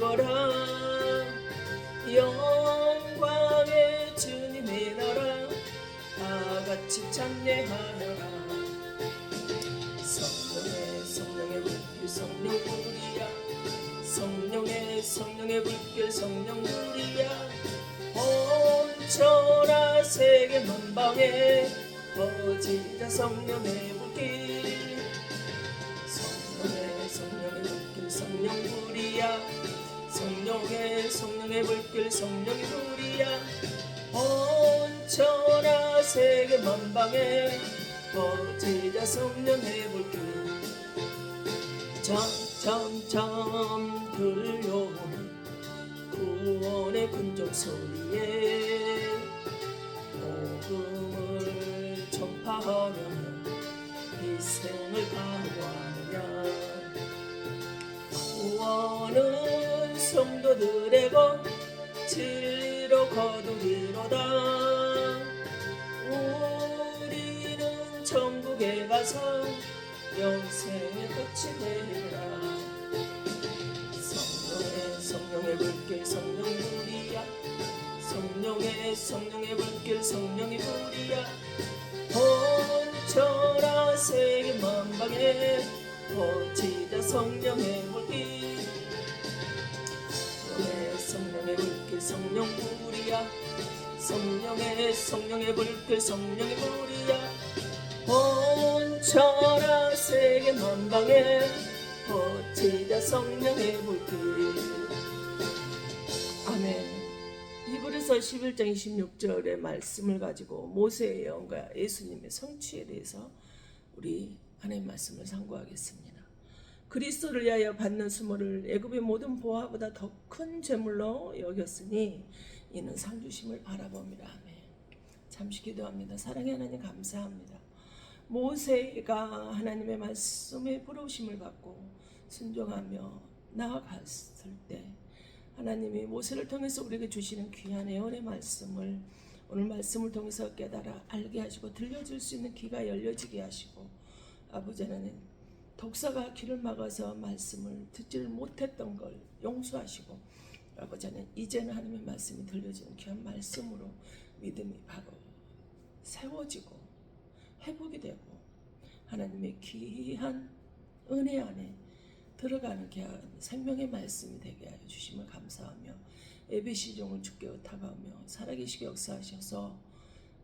되어라. 영광의 주님의 나라 다같이 찬양하여라. 성령의 불길 성령 불이야. 성령의 불길 성령 불이야. 온천하 세계 만방에 퍼지자 성령의 불길. 성령의 불길 성령 불이야. 성령의 불길 성령의 불이야. 온천하 세계 만방에 퍼지자 성령의 불길. 점점점 들려오는 구원의 근정 소리에 복음을 전파하려면 희생을 각오하느냐. 구원은 성도들의 것 진리로 거두리로다. 우리는 천국에 가서 영생의 꽃이 되리라. 성령의 불길 성령 불이야. 성령의 불길 성령의 불이야. 온천하 세계 만방에 퍼지자 성령의 불길. 성령의 불길 성령 불이야. 성령의 불길 성령의 불이야. 온천하 세계 만방에 퍼지자 성령의 불길. 아멘. 히브리서 11장 26절의 말씀을 가지고 모세의 예언과 예수님의 성취에 대해서 우리 하나님의 말씀을 상고하겠습니다. 그리스도를 위하여 받는 수모를 애굽의 모든 보화보다 더 큰 제물로 여겼으니 이는 상 주심을 바라봅니다. 아멘. 잠시 기도합니다. 사랑의 하나님 감사합니다. 모세가 하나님의 말씀에 부르심을 받고 순종하며 나아갔을 때 하나님이 모세를 통해서 우리에게 주시는 귀한 애원의 말씀을 오늘 말씀을 통해서 깨달아 알게 하시고 들려줄 수 있는 귀가 열려지게 하시고, 아버지 하나님 독사가 귀를 막아서 말씀을 듣지를 못했던 걸 용서하시고, 아버지 하나님 이제는 하나님의 말씀이 들려지는 귀한 말씀으로 믿음이 바로 세워지고 회복이 되고 하나님의 귀한 은혜 안에 들어가는 귀한 생명의 말씀이 되게 하여 주심을 감사하며 예배 시종을 주께 의탁하며 살아계시게 역사하셔서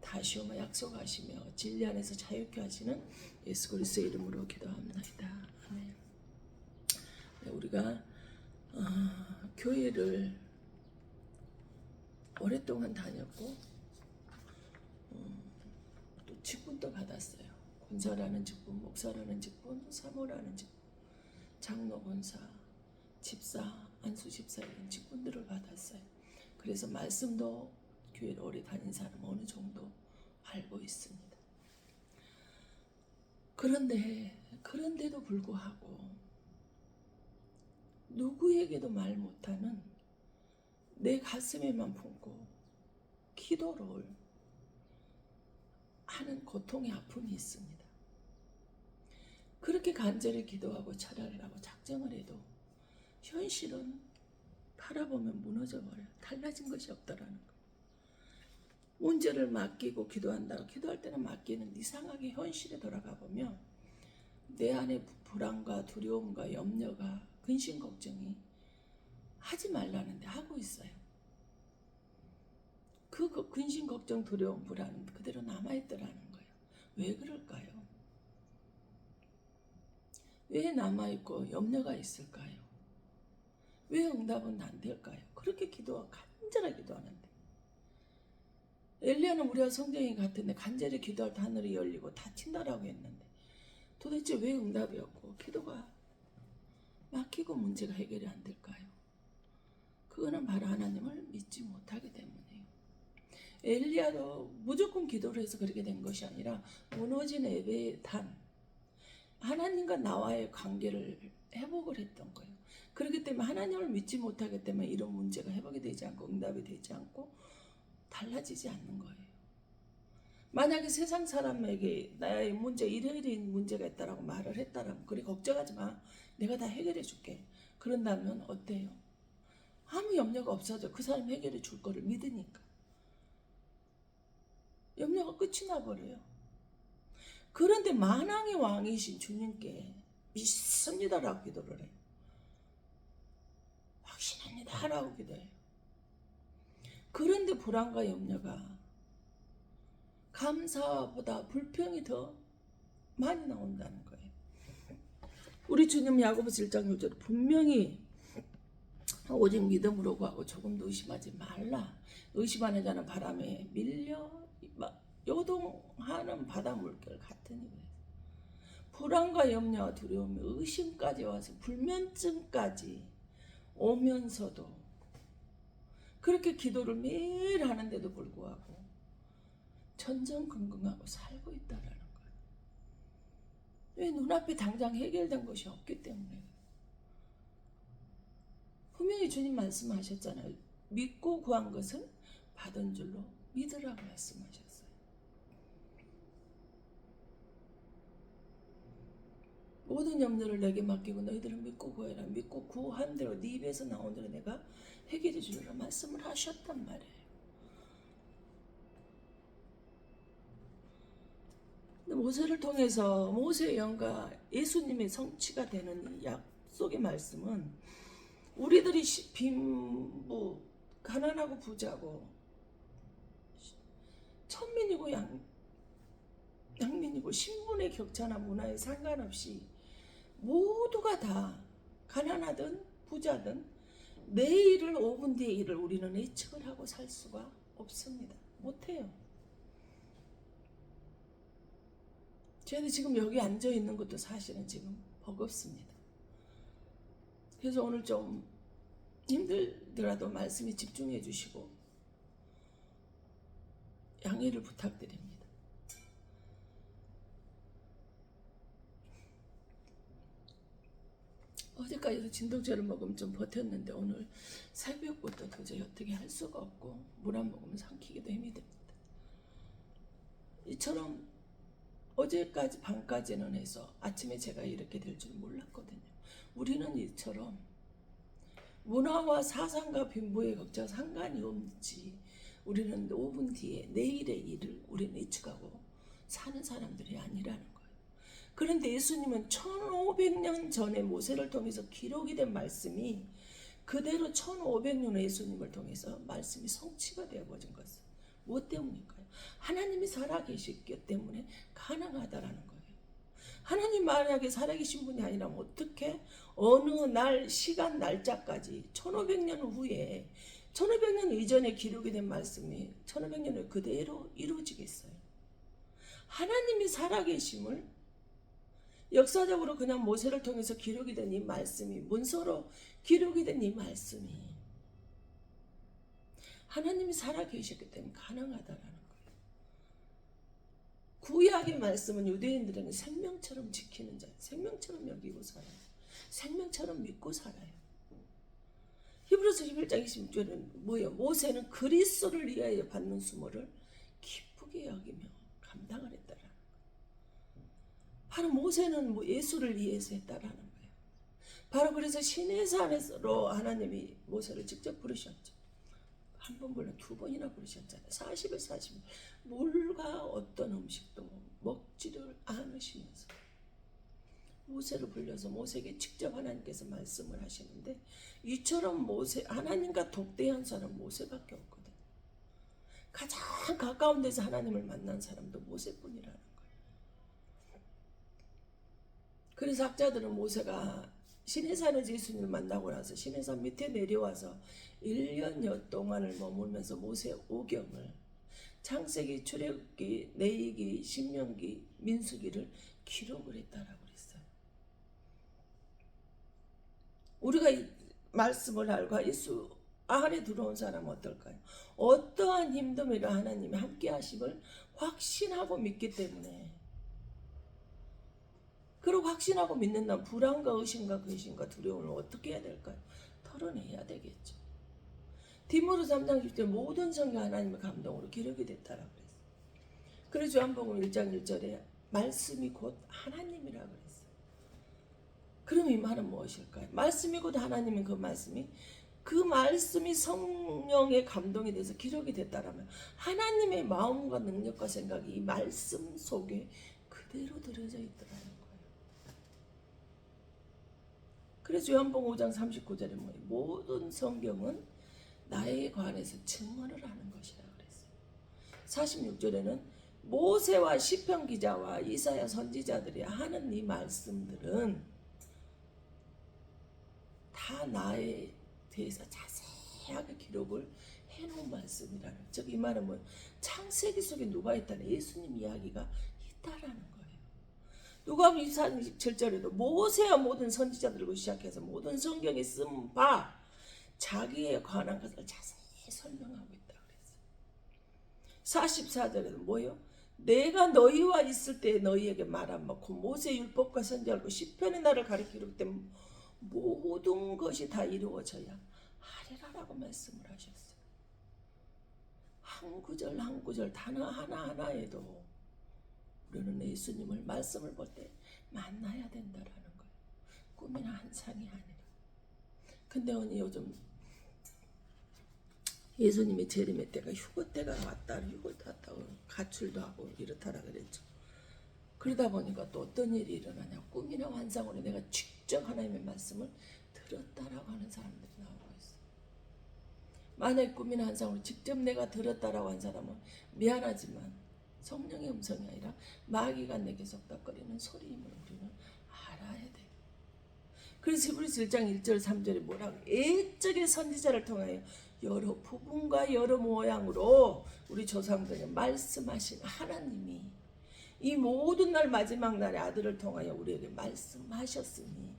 다시 오며 약속하시며 진리 안에서 자유케 하시는 예수 그리스도의 이름으로 기도합니다. 아멘. 우리가 교회를 오랫동안 다녔고 또 직분도 받았어요. 권사라는 직분, 목사라는 직분, 사모라는 직분, 장로, 권사, 집사, 안수 집사 이런 직분들을 받았어요. 그래서 말씀도 교회를 오래 다닌 사람 어느 정도 알고 있습니다. 그런데도 불구하고 누구에게도 말 못하는 내 가슴에만 품고 기도를 하는 고통의 아픔이 있습니다. 그렇게 간절히 기도하고 차례를 하고 작정을 해도 현실은 바라보면 무너져버려요. 달라진 것이 없다라는 거예요. 문제를 맡기고 기도한다고 기도할 때는 맡기는 이상하게 현실에 돌아가 보면 내 안에 불안과 두려움과 염려가 근심 걱정이 하지 말라는데 하고 있어요. 그 근심 걱정 두려움 불안은 그대로 남아있더라는 거예요. 왜 그럴까요? 왜 남아있고 염려가 있을까요? 왜 응답은 안 될까요? 그렇게 간절하게 기도하는데 엘리야는 우리와 성경이 같은데 간절히 기도할 때 하늘이 열리고 닫힌다라고 했는데 도대체 왜 응답이 없고 기도가 막히고 문제가 해결이 안 될까요? 그거는 바로 하나님을 믿지 못하기 때문이에요. 엘리야도 무조건 기도를 해서 그렇게 된 것이 아니라 무너진 예배의 단, 하나님과 나와의 관계를 회복을 했던 거예요. 그렇기 때문에 하나님을 믿지 못하기 때문에 이런 문제가 회복이 되지 않고 응답이 되지 않고 달라지지 않는 거예요. 만약에 세상 사람에게 나의 문제 이러이러한 문제가 있다라고 말을 했다라면 그래 걱정하지 마, 내가 다 해결해 줄게, 그런다면 어때요? 염려가 없어져. 그 사람 해결해 줄 거를 믿으니까. 염려가 끝이 나버려요. 그런데 만왕의 왕이신 주님께 믿습니다라고 기도를 해요. 확신합니다 하라고 기도해요. 그런데 불안과 염려가 감사보다 불평이 더 많이 나온다는 거예요. 우리 주님 야고보서 1장 6절 분명히 오직 믿음으로 구하고 조금도 의심하지 말라. 의심하는 자는 바람에 밀려 요동하는 바다 물결 같으니. 불안과 염려와 두려움이 의심까지 와서 불면증까지 오면서도 그렇게 기도를 매일 하는데도 불구하고 전전긍긍하고 살고 있다라는 거예요. 왜? 눈앞에 당장 해결된 것이 없기 때문에. 분명히 주님 말씀하셨잖아요. 믿고 구한 것은 받은 줄로 믿으라고 말씀하셨어요. 모든 염려를 내게 맡기고 너희들은 믿고 구해라. 믿고 구한 대로 네 입에서 나온 대로 내가 해결해 주리라 말씀을 하셨단 말이에요. 모세를 통해서 모세의 영과 예수님의 성취가 되는 이 약속의 말씀은 우리들이 빈부, 가난하고 부자고 천민이고 양민이고 신분의 격차나 문화에 상관없이 모두가 다 가난하든 부자든 내일을 5분 뒤의 일을 우리는 예측을 하고 살 수가 없습니다. 못해요. 저희는 지금 여기 앉아 있는 것도 사실은 지금 버겁습니다. 그래서 오늘 좀 힘들더라도 말씀에 집중해 주시고 양해를 부탁드립니다. 어제까지도 진통제를 먹으면 좀 버텼는데 오늘 새벽부터 도저히 어떻게 할 수가 없고 물 안 먹으면 삼키기도 힘이 듭니다. 이처럼 어제까지 밤까지는 해서 아침에 제가 이렇게 될 줄 몰랐거든요. 우리는 이처럼 문화와 사상과 빈부의 격차가 상관이 없는지 우리는 5분 뒤에 내일의 일을 우리는 예측하고 사는 사람들이 아니라는 거예요. 그런데 예수님은 1500년 전에 모세를 통해서 기록이 된 말씀이 그대로 1500년의 예수님을 통해서 말씀이 성취가 되어버린 것은 무엇 때문일까요? 하나님이 살아계시기 때문에 가능하다라는 거예요. 하나님 만약에 살아계신 분이 아니라면 어떻게 어느 날 시간 날짜까지 1500년 후에 1500년 이전에 기록이 된 말씀이 1500년 후에 그대로 이루어지겠어요? 하나님이 살아계심을 역사적으로 그냥 모세를 통해서 기록이 된 이 말씀이 문서로 기록이 된 이 말씀이 하나님이 살아계셨기 때문에 가능하다라는 거예요. 구약의 말씀은 유대인들에게 생명처럼 지키는 자예요. 생명처럼 여기고 살아요. 생명처럼 믿고 살아요. 히브리서 11장 26절은 뭐예요? 모세는 그리스도를 위하여 받는 수모를 기쁘게 여기며 감당을 했다라는 거예요. 바로 모세는 예수를 위해서 했다라는 거예요. 바로 그래서 시내산에서 하나님이 모세를 직접 부르셨죠. 한 번 불러 두 번이나 부르셨잖아요. 40일 40일 물과 어떤 음식도 먹지를 않으시면서 모세를 불러서 모세에게 직접 하나님께서 말씀을 하시는데 이처럼 하나님과 독대한 사람 모세밖에 없거든. 가장 가까운 데서 하나님을 만난 사람도 모세뿐이라는 거예요. 그래서 학자들은 모세가 시내산에서 예수님을 만나고 나서 시내산 밑에 내려와서 1년여 동안을 머물면서 모세 오경을 창세기, 출애굽기, 레위기, 신명기, 민수기를 기록을 했다라고 그랬어요. 우리가 이 말씀을 알고 예수 안에 들어온 사람은 어떨까요? 어떠한 힘듦이라 하나님이 함께 하심을 확신하고 믿기 때문에 그리고 확신하고 믿는다면 불안과 의심과 근심과 두려움을 어떻게 해야 될까요? 털어내야 되겠죠. 디모데 3장 10절 모든 성경 하나님의 감동으로 기록이 됐다라고 그랬어요. 그래서 요한복음 1장 1절에 말씀이 곧 하나님이라고 그랬어요. 그럼 이 말은 무엇일까요? 말씀이 곧 하나님인 그 말씀이 그 말씀이 성령의 감동이 돼서 기록이 됐다라면 하나님의 마음과 능력과 생각이 이 말씀 속에 그대로 들어져 있더라는 거예요. 그래서 요한복음 5장 39절에 뭐예요? 모든 성경은 나에 관해서 증언을 하는 것이라 그랬어요. 46절에는 모세와 시편 기자와 이사야 선지자들이 하는 이 말씀들은 다 나에 대해서 자세하게 기록을 해놓은 말씀이라는, 즉 이 말은 뭐 창세기 속에 누가 있다는 예수님 이야기가 있다라는 거예요. 누가복음 24장 27절에도 모세와 모든 선지자들고 시작해서 모든 성경에 쓴 바 자기에 관한 것을 자세히 설명하고 있다 그랬어요. 44절에도 뭐요? 내가 너희와 있을 때 너희에게 말한 바 곧 모세 율법과 선지자고 시편의 나를 가리키기 때문에 모든 것이 다 이루어져야 하리라라고 말씀을 하셨어요. 한 구절 한 구절 단어 하나하나에도 우리는 예수님을 말씀을 볼 때 만나야 된다라는 거예요. 꿈이나 환상이 아니라. 근데 언니 요즘 예수님이 재림의 때가 휴거 때가 왔다, 휴거도 왔다고 가출도 하고 이렇다라 그랬죠. 그러다 보니까 또 어떤 일이 일어나냐, 꿈이나 환상으로 내가 직접 하나님의 말씀을 들었다라고 하는 사람들이 나오고 있어요. 만약 꿈이나 환상으로 직접 내가 들었다라고 한 사람은 미안하지만 성령의 음성이 아니라 마귀가 내게 속닥거리는 소리임을 우리는 알아야 돼요. 그래서 히브리서 1장 1절 3절에 뭐라고, 옛적의 선지자를 통하여 여러 부분과 여러 모양으로 우리 조상들에게 말씀하신 하나님이 이 모든 날 마지막 날의 아들을 통하여 우리에게 말씀하셨으니,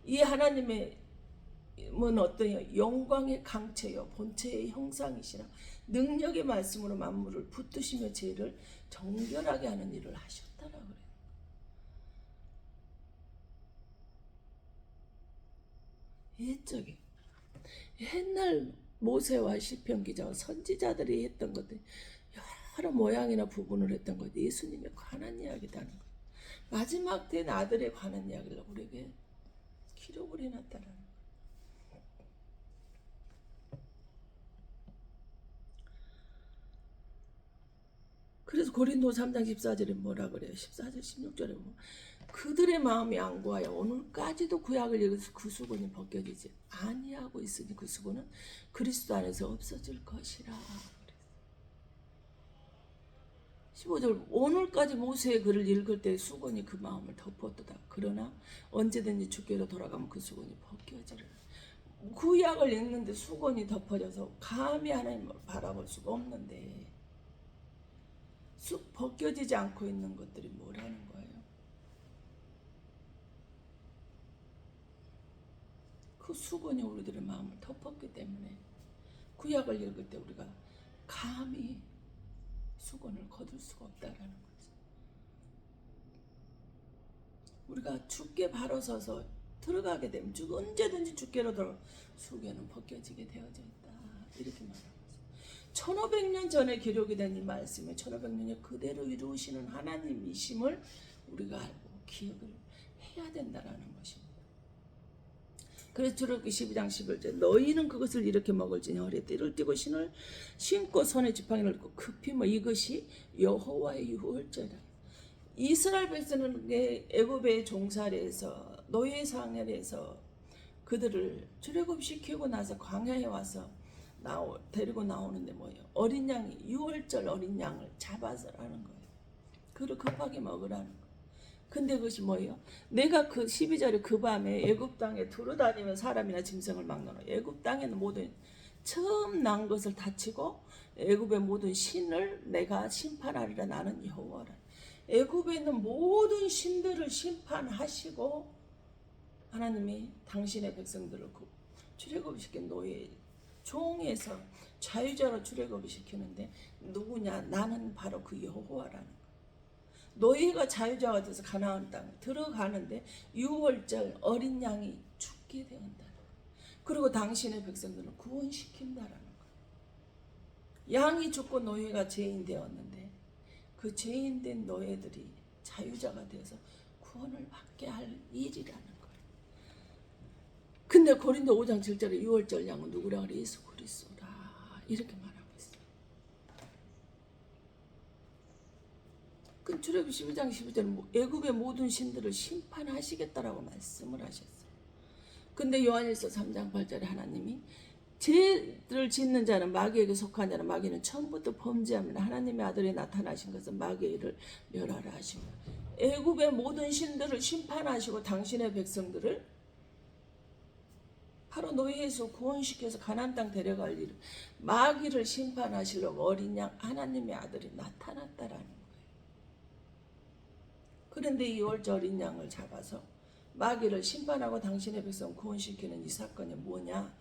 이 하나님의 어떤 영광의 강체요 본체의 형상이시라 능력의 말씀으로 만물을 붙드시며 죄를 정결하게 하는 일을 하셨다라 그래요. 옛적에 옛날 모세와 시편 기자와 선지자들이 했던 것들 여러 모양이나 부분을 했던 것, 예수님에 관한 이야기다는 거예요. 마지막 된 아들에 관한 이야기를 우리에게 기록을 해놨다라는 거예요. 그래서 고린도 3장 14절에 뭐라 그래요? 14절 16절에 뭐 그들의 마음이 양고하여 오늘까지도 구약을 읽어서 그 수건이 벗겨지지 아니하고 있으니 그 수건은 그리스도 안에서 없어질 것이라. 15절 오늘까지 모세의 글을 읽을 때 수건이 그 마음을 덮었도다. 그러나 언제든지 주께로 돌아가면 그 수건이 벗겨지리라. 구약을 읽는데 수건이 덮어져서 감히 하나님을 바라볼 수가 없는데 쑥 벗겨지지 않고 있는 것들이 뭐라는 거예요? 그 수건이 우리들의 마음을 덮었기 때문에 구약을 읽을 때 우리가 감히 수건을 거둘 수가 없다라는 거죠. 우리가 주께 바로 서서 들어가게 되면 언제든지 주께로 들어 수건은 벗겨지게 되어져 있다. 이렇게 말합니다. 1500년 전에 기록이 된 이 말씀에 1500년에 그대로 이루시는 하나님이심을 우리가 알고 기억을 해야 된다라는 것입니다. 그래서 출애굽기 12장 11절 너희는 그것을 이렇게 먹을지니 허리에 띠를 띠고 신을 신고 손에 지팡이를 띠고 급히 이것이 여호와의 유월절이라. 이스라엘 백성은 애굽의 종살이에서 노예 생활에서 그들을 출애굽시키고 나서 광야에 와서 데리고 나오는데 뭐예요? 어린 양이 6월절 어린 양을 잡아서 하는 거예요. 그걸 급하게 먹으라는 거예요. 근데 그것이 뭐예요? 내가 그 12절에 그 밤에 애굽 땅에 두루다니며 사람이나 짐승을 막노라. 애굽 땅에는 모든 처음 난 것을 다치고 애굽의 모든 신을 내가 심판하리라. 나는 여호와라. 애굽에 있는 모든 신들을 심판하시고 하나님이 당신의 백성들을 출애굽시킨 노예 종에서 자유자로 출애굽을 시키는데 누구냐? 나는 바로 그 여호와라는 거예요. 노예가 자유자가 돼서 가나안 땅에 들어가는데 6월절 어린 양이 죽게 되었다는 거예요. 그리고 당신의 백성들은 구원시킨다라는 거예요. 양이 죽고 노예가 죄인 되었는데 그 죄인된 노예들이 자유자가 되어서 구원을 받게 할 일이라는 거예요. 근데 고린도 5장 7절에 유월절 양은 누구라 그래? 예수 그리스도라 이렇게 말하고 있어요. 그 출애굽 12장 12절은 애굽의 모든 신들을 심판하시겠다라고 말씀을 하셨어요. 근데 요한일서 3장 8절에 하나님이 죄를 짓는 자는 마귀에게 속한 자는 마귀는 처음부터 범죄하면 하나님의 아들이 나타나신 것은 마귀의 일을 멸하라 하시고 애굽의 모든 신들을 심판하시고 당신의 백성들을 바로 노예에서 구원시켜서 가나안 땅 데려갈 일 마귀를 심판하시려고 어린 양 하나님의 아들이 나타났다라는 거예요. 그런데 이 유월절 어린 양을 잡아서 마귀를 심판하고 당신의 백성 구원시키는 이 사건이 뭐냐?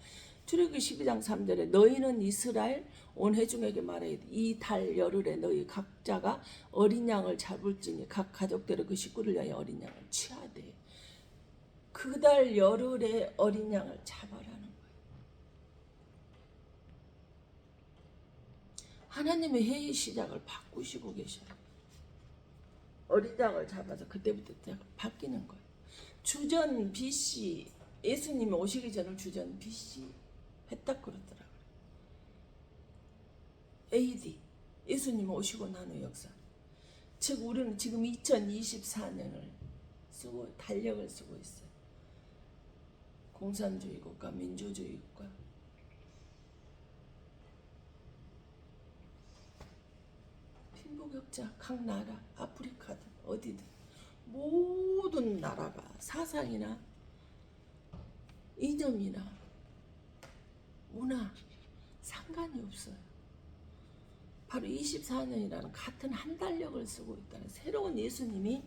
출애굽기 12장 3절에 너희는 이스라엘 온 회중에게 말해 이 달 열흘에 너희 각자가 어린 양을 잡을지니 각 가족대로 그 식구를 위하여 어린 양을 취하되 그 달 열흘에 어린 양을 잡아라는 거예요. 하나님의 회의 시작을 바꾸시고 계셔요. 어린 양을 잡아서 그때부터 바뀌는 거예요. 주전 BC 예수님이 오시기 전을 주전 BC 했다 그러더라고요. AD 예수님 오시고 난 후 역사. 즉 우리는 지금 2024년을 쓰고 달력을 쓰고 있어요. 공산주의 국가, 민주주의 국가. 빈부격차 각 나라, 아프리카든 어디든 모든 나라가 사상이나 이념이나 문화 상관이 없어요. 바로 24년이라는 같은 한 달력을 쓰고 있다는 새로운 예수님이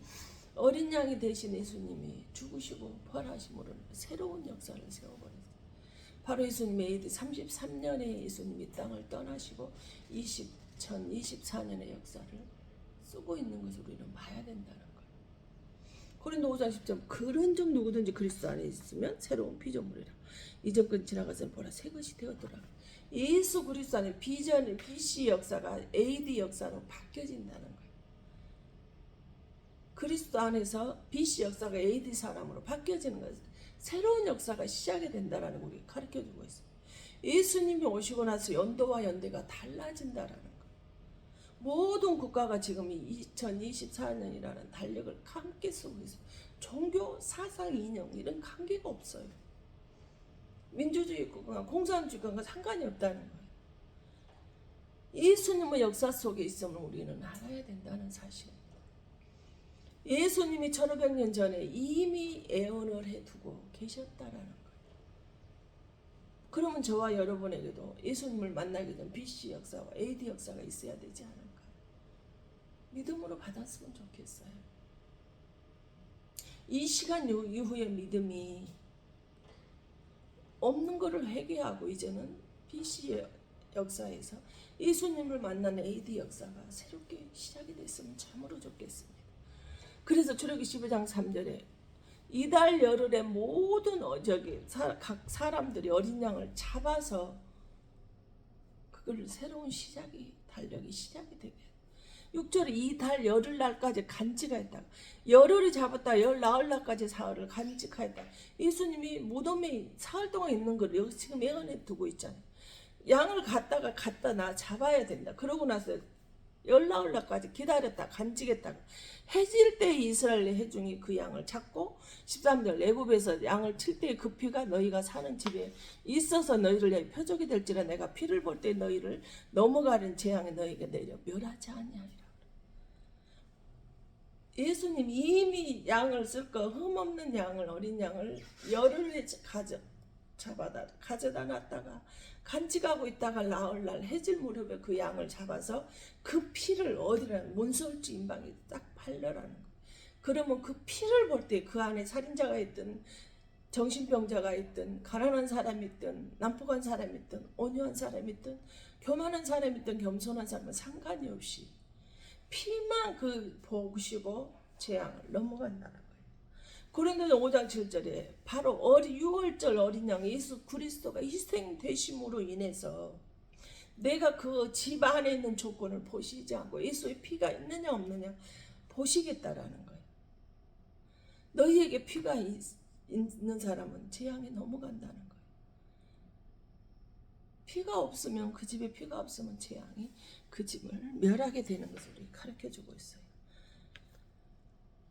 어린 양이 되신 예수님이 죽으시고 부활하심으로 새로운 역사를 세워버렸어요. 바로 예수님의 AD 33년에 예수님이 땅을 떠나시고 2024년의 역사를 쓰고 있는 것을 우리는 봐야 된다는 거예요. 고린도 5장 10절 그런 점 누구든지 그리스도 안에 있으면 새로운 피조물이라. 이전 것 지나가서 보라 새 것이 되었더라. 예수 그리스도 안에 비전의 BC 역사가 AD 역사로 바뀌어진다는 거예요. 그리스도 안에서 BC 역사가 AD 사람으로 바뀌어지는 것은 새로운 역사가 시작이 된다는 걸 우리 가르쳐주고 있어요. 예수님이 오시고 나서 연도와 연대가 달라진다는 거예요. 모든 국가가 지금 2024년이라는 달력을 함께 쓰고 있어요. 종교, 사상, 이념 이런 관계가 없어요. 민주주의 국가, 공산주의 국가가 상관이 없다는 거예요. 예수님의 역사 속에 있음을 우리는 알아야 된다는 사실입니다. 예수님이 1500년 전에 이미 예언을 해두고 계셨다라는 거예요. 그러면 저와 여러분에게도 예수님을 만나기 전 BC 역사와 AD 역사가 있어야 되지 않을까요? 믿음으로 받았으면 좋겠어요. 이 시간 이후의 믿음이 없는 것을 회개하고 이제는 BC 역사에서 예수님을 만나는 AD 역사가 새롭게 시작이 됐으면 참으로 좋겠습니다. 그래서 출애굽기 15장 3절에 이달 열흘에 모든 각 사람들이 어린 양을 잡아서 그걸 새로운 시작이 달력이 시작이 되게 6절에 이달 열흘날까지 간직하였다. 열흘이 잡았다 열 나흘날까지 사흘을 간직하였다. 예수님이 무덤에 사흘 동안 있는 걸 여기 지금 예언해 두고 있잖아요. 양을 갖다 나 잡아야 된다. 그러고 나서 열 나흘날까지 기다렸다 간직했다. 해질 때 이스라엘 회중이 그 양을 찾고 13절 애굽에서 양을 칠 때 그 피가 너희가 사는 집에 있어서 너희를 위하여 표적이 될지라 내가 피를 볼 때 너희를 넘어가는 재앙에 너희에게 내려 멸하지 아니하리라. 예수님 이미 양을 쓸 거 흠없는 양을 어린 양을 열흘에 가져다 놨다가 간직하고 있다가 나흘날 해질 무렵에 그 양을 잡아서 그 피를 어디나 문설주 임방에 딱 발라라는 거예요. 그러면 그 피를 볼 때 그 안에 살인자가 있든 정신병자가 있든 가난한 사람이 있든 난폭한 사람이 있든 온유한 사람이 있든 교만한 사람이 있든 겸손한 사람은 상관이 없이 피만 그 보시고 재앙을 넘어간다는 거예요. 고린도서 5장 7절에 바로 유월절 어린 양 예수 그리스도가 희생되심으로 인해서 내가 그 집 안에 있는 조건을 보시지 않고 예수의 피가 있느냐 없느냐 보시겠다라는 거예요. 너희에게 피가 있는 사람은 재앙에 넘어간다는 거예요. 피가 없으면, 그 집에 피가 없으면 재앙이 그 집을 멸하게 되는 것을 우리 가르쳐주고 있어요.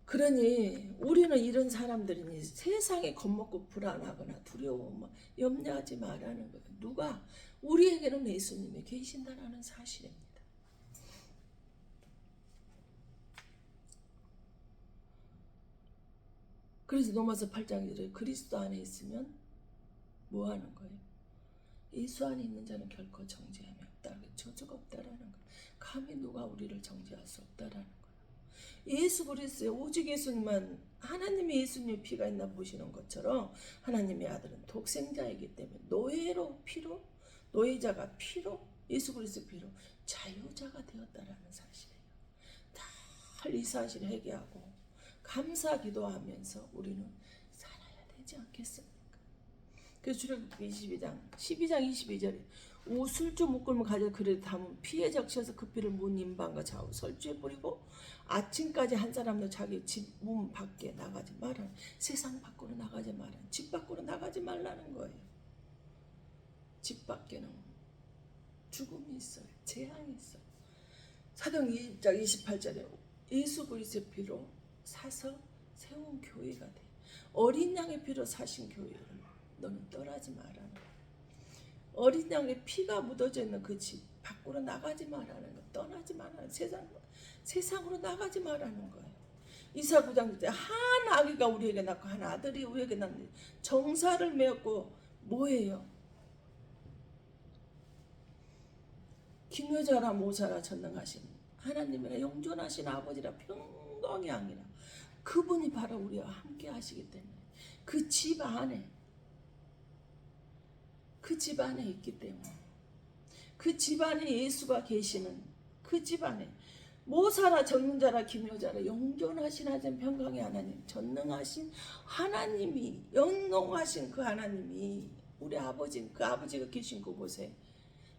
그러니 우리는 이런 사람들이니 세상에 겁먹고 불안하거나 두려워 염려하지 말라는 거예요. 누가? 우리에게는 예수님이 계신다라는 사실입니다. 그래서 로마서 8장 1절 그리스도 안에 있으면 뭐 하는 거예요? 예수 안에 있는 자는 결코 정죄함이 없다. 저주가 없다라는 거예요. 감히 누가 우리를 정죄할 수 없다라는 거예요. 예수 그리스도의 오직 예수님만, 하나님의 예수님의 피가 있나 보시는 것처럼 하나님의 아들은 독생자이기 때문에 노예자가 피로, 예수 그리스도 피로 자유자가 되었다라는 사실이에요. 다 이 사실을 회개하고 감사 기도하면서 우리는 살아야 되지 않겠습니까? 그래서 출애굽기 12장 22절에 우술주 묶음을 가져 그릇에 담은 피에 적셔서 그 피를 문 인방과 좌우 설주에 뿌리고 아침까지 한 사람도 자기 집 문 밖에 나가지 말라. 세상 밖으로 나가지 말라. 집 밖으로 나가지 말라는 거예요. 집 밖에는 죽음이 있어요. 재앙이 있어요. 사도행 20장 28절에 예수 그리스도의 피로 사서 세운 교회가 돼. 어린 양의 피로 사신 교회를 너는 떠나지 말라는 거야. 어린 양의 피가 묻어져 있는 그 집 밖으로 나가지 말라는 거. 떠나지 말라는, 세상으로 나가지 말라는 거예요. 이사 9장 때 한 아기가 우리에게 낳고 한 아들이 우리에게 낳는 정사를 메었고 뭐예요? 기묘자라 모사라 전능하신 하나님이라 영존하신 아버지라 평강의 양이라 그분이 바로 우리와 함께 하시기 때문에 그 집 안에 있기 때문에 그 집 안에 예수가 계시는 그 집 안에 모사라 전능자라 기묘자라 영존하신 하나님 평강의 하나님 전능하신 하나님이 영롱하신 그 하나님이 우리 아버지 그 아버지가 계신 그곳에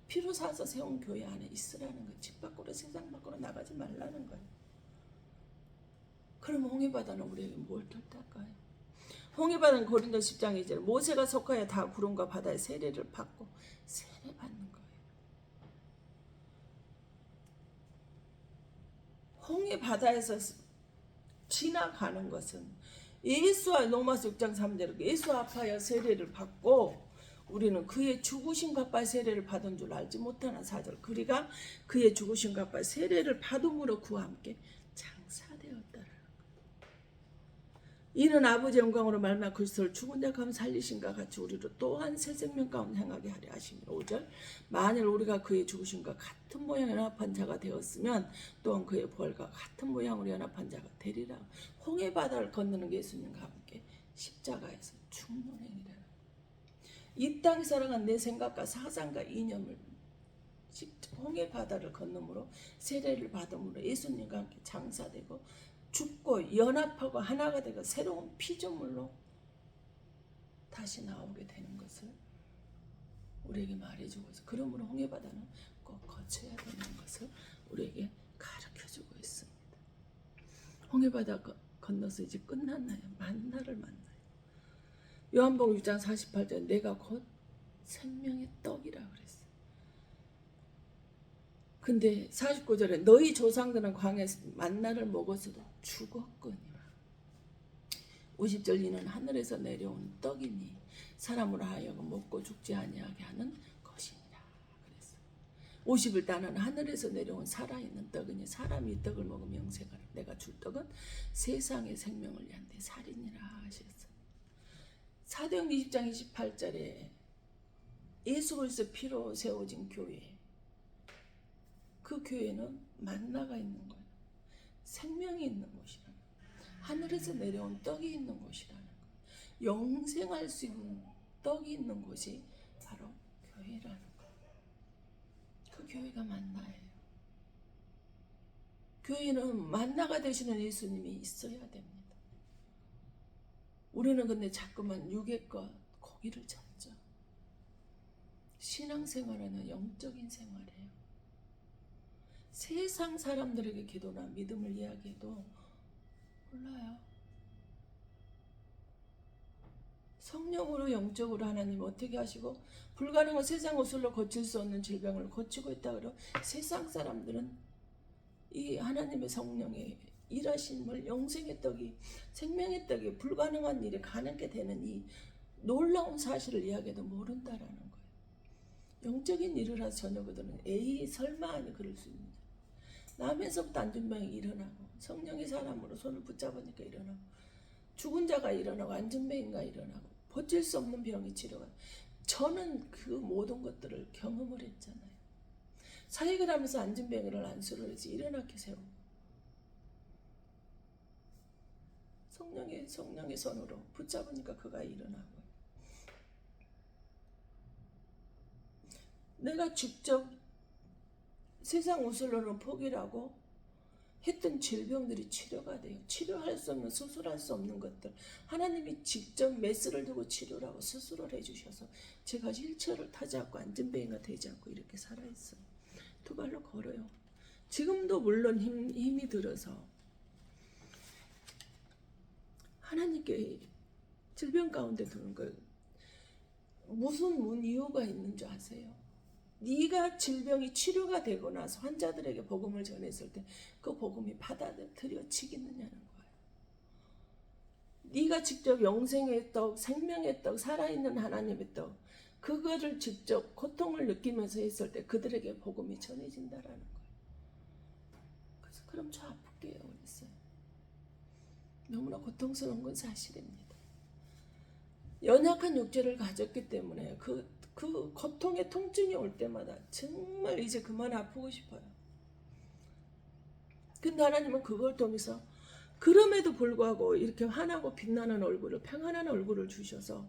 피로 사서 세운 교회 안에 있으라는 거예요. 집 밖으로 세상 밖으로 나가지 말라는 거예요. 그럼 홍해바다는 우리에게 뭘 뜻할까요? 홍해바다는 고린도 10장 2절 모세가 속하여 다 구름과 바다의 세례를 받고 세례받는 거예요. 홍해바다에서 지나가는 것은 예수와 로마서 6장 3절 예수 앞하여 세례를 받고 우리는 그의 죽으신 값과 세례를 받은 줄 알지 못하나 4절 그리가 그의 죽으신 값과 세례를 받음으로 그와 함께 장사되었다라는 것. 이는 아버지 영광으로 말미암아 그리스도를 죽은 자 가운데 살리신과 같이 우리로 또한 새 생명 가운데 행하게 하려 하심이라. 5절 만일 우리가 그의 죽으심과 같은 모양의 연합한 자가 되었으면 또한 그의 부활과 같은 모양으로 연합한 자가 되리라. 홍해바다를 건너는 예수님과 함께 십자가에서 죽는 행위라. 이 땅 살아간 내 생각과 사상과 이념을 홍해 바다를 건너므로 세례를 받음으로 예수님과 함께 장사되고 죽고 연합하고 하나가 되고 새로운 피조물로 다시 나오게 되는 것을 우리에게 말해주고 있어요. 그러므로 홍해 바다는 꼭 거쳐야 되는 것을 우리에게 가르쳐주고 있습니다. 홍해 바다 건너서 이제 끝났나요? 만나를 만나요. 요한복음 6장 48절 내가 곧 생명의 떡이라 그랬어요. 근데 49절에 너희 조상들은 광야에서 만나를 먹어서도 죽었거니와 50절 이는 하늘에서 내려온 떡이니 사람으로 하여금 먹고 죽지 아니하게 하는 것이니라 그랬어요. 50을 나는 하늘에서 내려온 살아있는 떡이니 사람이 이 떡을 먹으면 영생하라. 내가 줄 떡은 세상의 생명을 위한 내 살이니라 하셨어요. 사도행 20장 28절에 예수 그리스도 피로 세워진 교회, 그 교회는 만나가 있는 거예요. 생명이 있는 곳이라는 거예요. 하늘에서 내려온 떡이 있는 곳이라는 거예요. 영생할 수 있는 떡이 있는 곳이 바로 교회라는 거예요. 그 교회가 만나예요. 교회는 만나가 되시는 예수님이 있어야 됩니다. 우리는 근데 자꾸만 육의 것, 고기를 찾죠. 신앙생활은 영적인 생활이에요. 세상 사람들에게 기도나 믿음을 이야기해도 몰라요. 성령으로 영적으로 하나님 어떻게 하시고 불가능한 세상 것으로 고칠 수 없는 질병을 고치고 있다 그러고 세상 사람들은 이 하나님의 성령의 일하심을 영생의 떡이 생명의 떡이 불가능한 일이 가능하게 되는 이 놀라운 사실을 이야기해도 모른다라는 거예요. 영적인 일을 해서 전혀 그들은 에이 설마 하니 그럴 수 있는 나면서부터 안전병이 일어나고 성령의 사람으로 손을 붙잡으니까 일어나고 죽은 자가 일어나고 안전병인가 일어나고 버틸 수 없는 병이 치료가 저는 그 모든 것들을 경험을 했잖아요. 사역을 하면서 안전병을 안수를 해서 일어나게 세우고 성령의 손으로 붙잡으니까 그가 일어나고 내가 직접 세상 우슬로는 포기라고 했던 질병들이 치료가 돼요. 치료할 수 없는 수술할 수 없는 것들 하나님이 직접 메스를 두고 치료를 하고 수술을 해주셔서 제가 휠체어를 타지 않고 안전뱅이가 되지 않고 이렇게 살아있어요. 두 발로 걸어요. 지금도 물론 힘이 들어서 하나님께 질병 가운데 두는 거예요. 무슨 이유가 있는 줄 아세요? 네가 질병이 치료가 되고 나서 환자들에게 복음을 전했을 때 그 복음이 받아들여지겠느냐는 거예요. 네가 직접 영생의 떡, 생명의 떡, 살아있는 하나님의 떡 그거를 직접 고통을 느끼면서 했을 때 그들에게 복음이 전해진다라는 거예요. 그래서 그럼 저 아플게요 그랬어요. 너무나 고통스러운 건 사실입니다. 연약한 육체를 가졌기 때문에 그 고통의 통증이 올 때마다 정말 이제 그만 아프고 싶어요. 근데 하나님은 그걸 통해서 그럼에도 불구하고 이렇게 환하고 빛나는 얼굴을 평안한 얼굴을 주셔서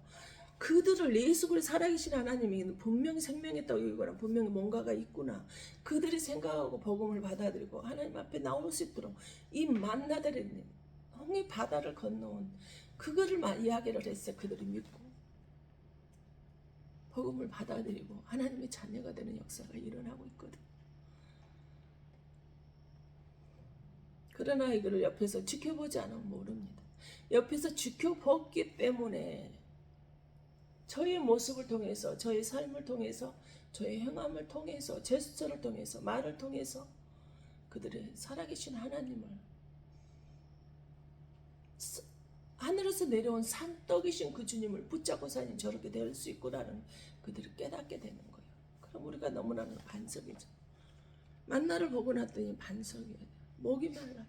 그들을 예수 그리스도 살아계신 하나님이 분명히 생명의 떡이거나 분명히 뭔가가 있구나 그들이 생각하고 복음을 받아들이고 하나님 앞에 나올 수 있도록 이 만나들의 홍해 바다를 건너온 그거를 이야기를 했어요. 그들이 믿고 복음을 받아들이고 하나님의 자녀가 되는 역사가 일어나고 있거든. 그러나 이거를 옆에서 지켜보지 않으면 모릅니다. 옆에서 지켜봤기 때문에 저의 모습을 통해서 저의 삶을 통해서 저의 행함을 통해서 제스처를 통해서 말을 통해서 그들의 살아계신 하나님을 하늘에서 내려온 산떡이신 그 주님을 붙잡고 사니 저렇게 될 수 있구나는 그들이 깨닫게 되는 거예요. 그럼 우리가 너무나는 반석이죠. 만나를 보고 났더니 반석이에요. 목이 말라요.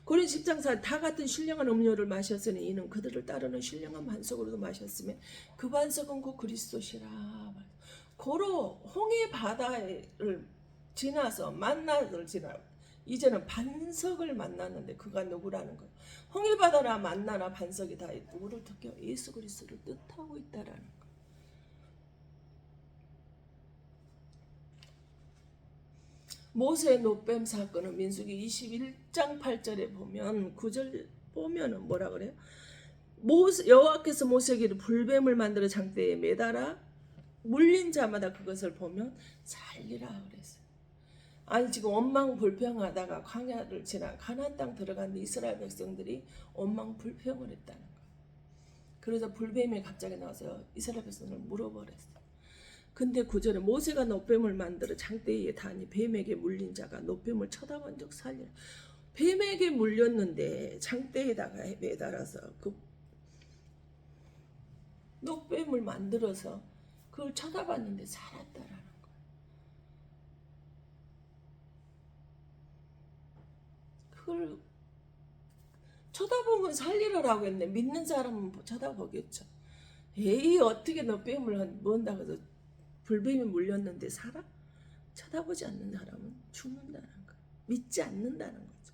고린 10장 다 같은 신령한 음료를 마셨으니 이는 그들을 따르는 신령한 반석으로도 마셨으며 그 반석은 곧 그리스도시라. 고로 홍해 바다를 지나서 만나를 지나 이제는 반석을 만났는데 그가 누구라는 거예요. 홍해 바다나 만나나 반석이 다 누구를 뜻해요? 예수 그리스도를 뜻하고 있다라는 거예요. 모세의 노뱀 사건은 민수기 21장 8절에 보면 9절 보면은 뭐라 그래요? 여호와께서 모세에게 불뱀을 만들어 장대에 매달아 물린 자마다 그것을 보면 살리라 그랬어요. 아니 지금 원망불평하다가 광야를 지나 가나안 땅 들어간 이스라엘 백성들이 원망불평을 했다는 거예요. 그래서 불뱀이 갑자기 나와서 이스라엘 백성을 물어버렸어요. 근데 9절에 모세가 노뱀을 만들어 장대에 다니 뱀에게 물린 자가 노뱀을 쳐다본 적 살리라. 뱀에게 물렸는데 장대에다가 매달아서 그 노뱀을 만들어서 그걸 쳐다봤는데 살았다라는 거예요. 그걸 쳐다보면 살리라라고 했네. 믿는 사람은 쳐다보겠죠. 에이 어떻게 노뱀을 뭔다고 해서 불뱀이 물렸는데 살아? 쳐다보지 않는 사람은 죽는다는 거예요. 믿지 않는다는 거죠.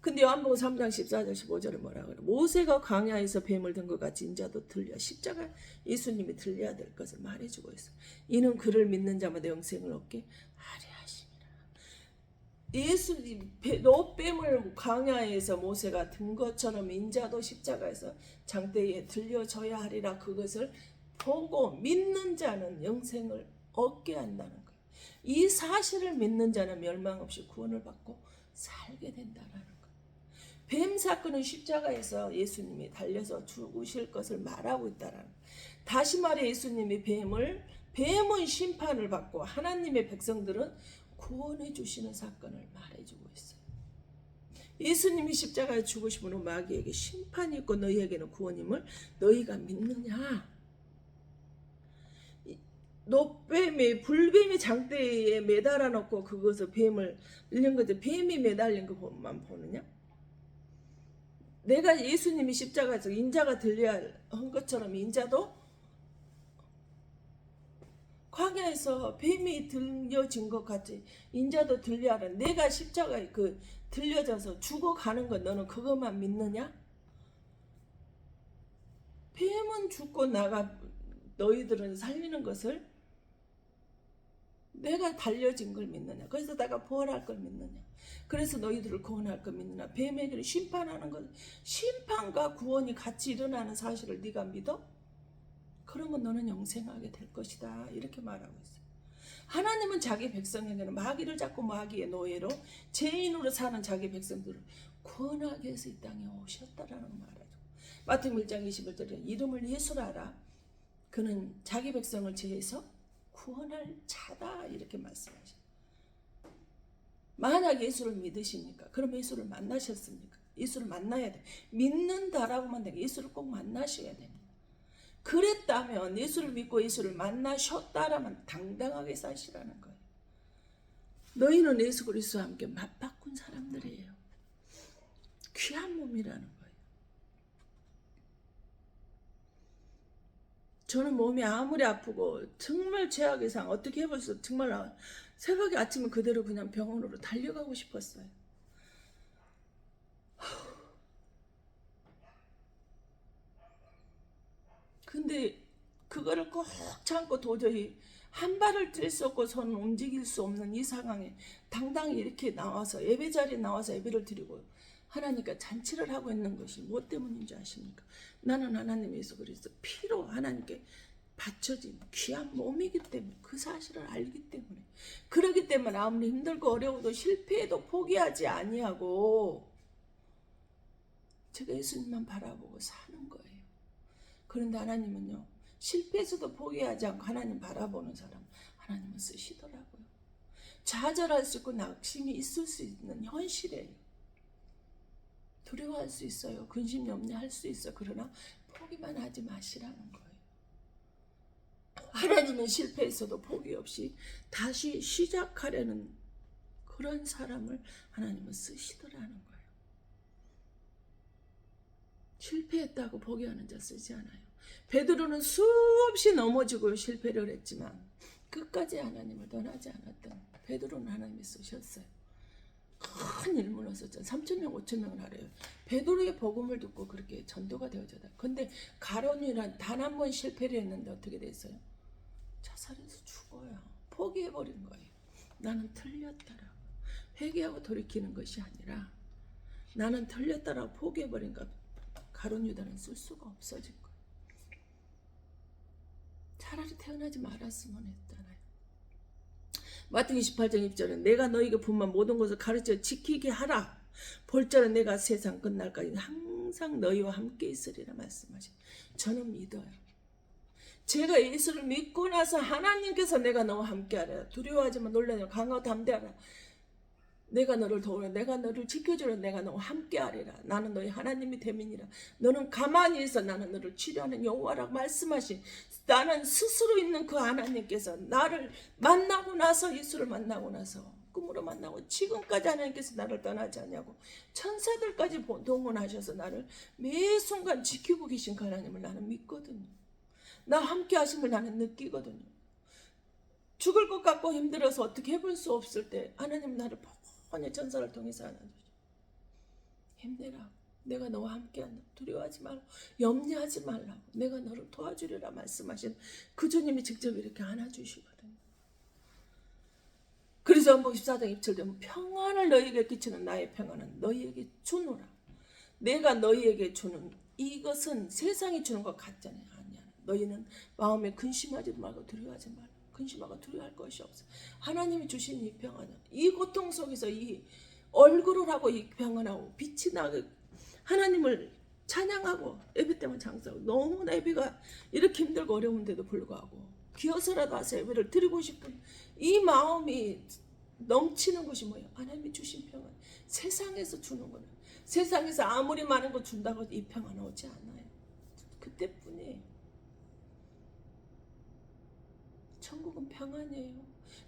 근데 요한복음 3장 14절 15절에 뭐라 그래요? 모세가 광야에서 뱀을 든 것 같이 인자도 들려 십자가 예수님이 들려야 될 것을 말해주고 있어요. 이는 그를 믿는 자마다 영생을 얻게 하려 하심이라. 예수님 노뱀을 광야에서 모세가 든 것처럼 인자도 십자가에서 장대에 들려져야 하리라. 그것을 보고 믿는 자는 영생을 얻게 한다는 거예요. 이 사실을 믿는 자는 멸망 없이 구원을 받고 살게 된다는 거예요. 뱀 사건은 십자가에서 예수님이 달려서 죽으실 것을 말하고 있다라는. 다시 말해 예수님이 뱀은 심판을 받고 하나님의 백성들은 구원해 주시는 사건을 말해주고 있어요. 예수님이 십자가에 죽으심으로 마귀에게 심판이 있고 너희에게는 구원임을 너희가 믿느냐? 노뱀이 불뱀이 장대에 매달아 놓고 그것을 뱀을 밀린 거죠. 뱀이 매달린 것만 보느냐? 내가 예수님이 십자가에서 인자가 들려야 한 것처럼 인자도 광야에서 뱀이 들려진 것 같이 인자도 들려야 하는. 내가 십자가에 들려져서 죽어가는 것 너는 그것만 믿느냐? 뱀은 죽고 너희들은 살리는 것을 내가 달려진 걸 믿느냐? 그래서 내가 부활할 걸 믿느냐? 그래서 너희들을 구원할 걸 믿느냐? 뱀에게는 심판하는 것, 심판과 구원이 같이 일어나는 사실을 네가 믿어? 그러면 너는 영생하게 될 것이다. 이렇게 말하고 있어요. 하나님은 자기 백성에게는 마귀를 잡고 마귀의 노예로 죄인으로 사는 자기 백성들을 구원하기 위해서 이 땅에 오셨다라는 걸 말하죠. 마태복음 1장 21절에 이름을 예수라 하라. 그는 자기 백성을 죄에서 구원할 자다. 이렇게 말씀하셔요. 만약 예수를 믿으십니까? 그럼 예수를 만나셨습니까? 예수를 만나야 돼. 믿는다라고만 되게 예수를 꼭 만나셔야 됩니다. 그랬다면 예수를 믿고 예수를 만나셨다라면 당당하게 사시라는 거예요. 너희는 예수 그리스도와 함께 맞바꾼 사람들이에요. 귀한 몸이라는 거예요. 저는 몸이 아무리 아프고 정말 최악의 상황 어떻게 해볼수 정말 새벽에 아침에 그대로 그냥 병원으로 달려가고 싶었어요. 근데 그거를 꼭 참고 도저히 한 발을 뗄 수 없고 손을 움직일 수 없는 이 상황에 당당히 이렇게 나와서 예배 자리에 나와서 예배를 드리고 하나님과 잔치를 하고 있는 것이 무엇 때문인지 아십니까? 나는 하나님 예수 그리스도 피로 하나님께 바쳐진 귀한 몸이기 때문에 그 사실을 알기 때문에 그러기 때문에 아무리 힘들고 어려워도 실패해도 포기하지 아니하고 제가 예수님만 바라보고 사는 거예요. 그런데 하나님은요, 실패해서도 포기하지 않고 하나님 바라보는 사람 하나님은 쓰시더라고요. 좌절할 수 있고 낙심이 있을 수 있는 현실이에요. 두려워할 수 있어요. 근심 염려할 수 있어요. 그러나 포기만 하지 마시라는 거예요. 하나님은 실패했어도 포기 없이 다시 시작하려는 그런 사람을 하나님은 쓰시더라는 거예요. 실패했다고 포기하는 자 쓰지 않아요. 베드로는 수없이 넘어지고 실패를 했지만 끝까지 하나님을 떠나지 않았던 베드로는 하나님이 쓰셨어요. 큰 일문을 썼잖아요. 3,000명 5,000명을 하래요. 베드로의 복음을 듣고 그렇게 전도가 되어졌다. 근데 가룟유다는 단 한 번 실패를 했는데 어떻게 됐어요? 자살해서 죽어요. 포기해버린 거예요. 나는 틀렸다라고. 회개하고 돌이키는 것이 아니라 나는 틀렸다라고 포기해버린 것. 가룟유다는 쓸 수가 없어진 거예요. 차라리 태어나지 말았으면 했잖아요. 마태복음 28장 2절은 내가 너희에게 분만 모든 것을 가르쳐 지키게 하라. 볼자는 내가 세상 끝날까지 항상 너희와 함께 있으리라 말씀하시고 저는 믿어요. 제가 예수를 믿고 나서 하나님께서 내가 너와 함께하라. 두려워하지 마. 놀라지 마. 강하고 담대하라. 내가 너를 도우라. 내가 너를 지켜주라. 내가 너와 함께하리라. 나는 너희 하나님이 됨이니라. 너는 가만히 있어. 나는 너를 치료하는 여호와라고 말씀하신 나는 스스로 있는 그 하나님께서 나를 만나고 나서 예수를 만나고 나서 꿈으로 만나고 지금까지 하나님께서 나를 떠나지 않냐고 천사들까지 동원하셔서 나를 매 순간 지키고 계신 그 하나님을 나는 믿거든요. 나 함께 하심을 나는 느끼거든요. 죽을 것 같고 힘들어서 어떻게 해볼 수 없을 때 하나님 나를 번의 천사를 통해서 안아주죠. 힘내라. 내가 너와 함께한다. 두려워하지 말고 염려하지 말라고. 내가 너를 도와주리라 말씀하신 그 주님이 직접 이렇게 안아주시거든요. 그래서 요한복음 14장 2절 되면 평안을 너희에게 끼치는 나의 평안은 너희에게 주노라. 내가 너희에게 주는 이것은 세상이 주는 것 같잖아요. 아니야. 너희는 마음에 근심하지 말고 두려워하지 말고 근심하고 두려워할 것이 없어. 하나님이 주신 이 평안은 이 고통 속에서 이 얼굴을 하고 이 평안하고 빛이 나게 하나님을 찬양하고 예배 때만 장사하고 너무나 예배가 이렇게 힘들고 어려운데도 불구하고 기어서라도 와서 예배를 드리고 싶은 이 마음이 넘치는 것이 뭐예요? 하나님이 주신 평안. 세상에서 주는 거는 세상에서 아무리 많은 거 준다고 이 평안 오지 않아요. 그때뿐이에요. 천국은 평안이에요.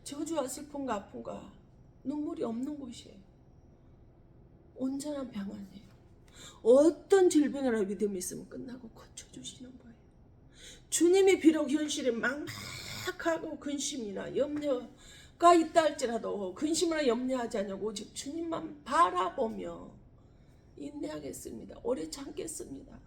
저주와 슬픔과 아픔과 눈물이 없는 곳이에요. 온전한 평안이에요. 어떤 질병이나 믿음이 있으면 끝나고 고쳐주시는 거예요. 주님이 비록 현실에 막막하고 근심이나 염려가 있다 할지라도 근심이나 염려하지 않냐고 오직 주님만 바라보며 인내하겠습니다. 오래 참겠습니다.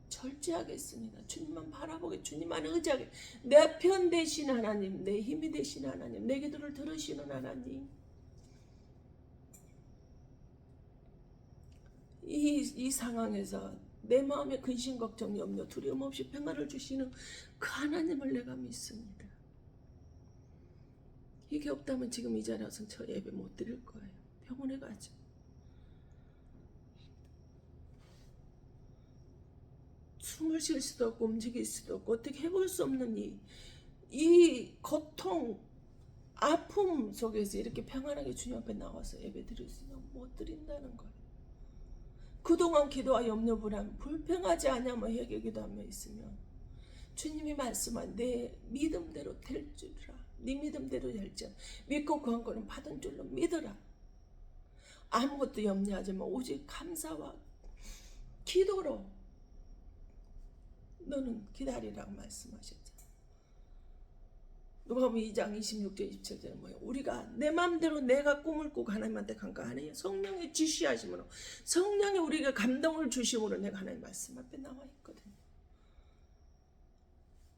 절제하겠습니다. 주님만 바라보게, 주님만 의지하게, 내 편 되시는 하나님, 내 힘이 되시는 하나님, 내 기도를 들으시는 하나님. 이 상황에서 내 마음에 근심, 걱정, 염려, 두려움 없이 평안을 주시는 그 하나님을 내가 믿습니다. 이게 없다면 지금 이 자리에 와서 저 예배 못 드릴 거예요. 병원에 가죠. 숨을 쉴 수도 없고 움직일 수도 없고 어떻게 해볼 수 없는 이 고통, 아픔 속에서 이렇게 평안하게 주님 앞에 나와서 예배 드릴 수 있는 못 드린다는 거예요. 그동안 기도와 염려, 불안, 불평하지 않냐며 회개 기도하며 있으면 주님이 말씀한 내 믿음대로 될 줄이라. 네 믿음대로 될 줄 믿고 구한 거는 받은 줄로 믿어라. 아무것도 염려하지 마. 오직 감사와 기도로 너는 기다리라고 말씀하셨잖아. 누가복음 2장 26절 27절은 뭐예요? 우리가 내 마음대로 내가 꿈을 꾸고 하나님한테 간 거 아니에요? 성령의 지시하심으로, 성령이 우리에게 감동을 주심으로 내가 하나님 말씀 앞에 나와 있거든요.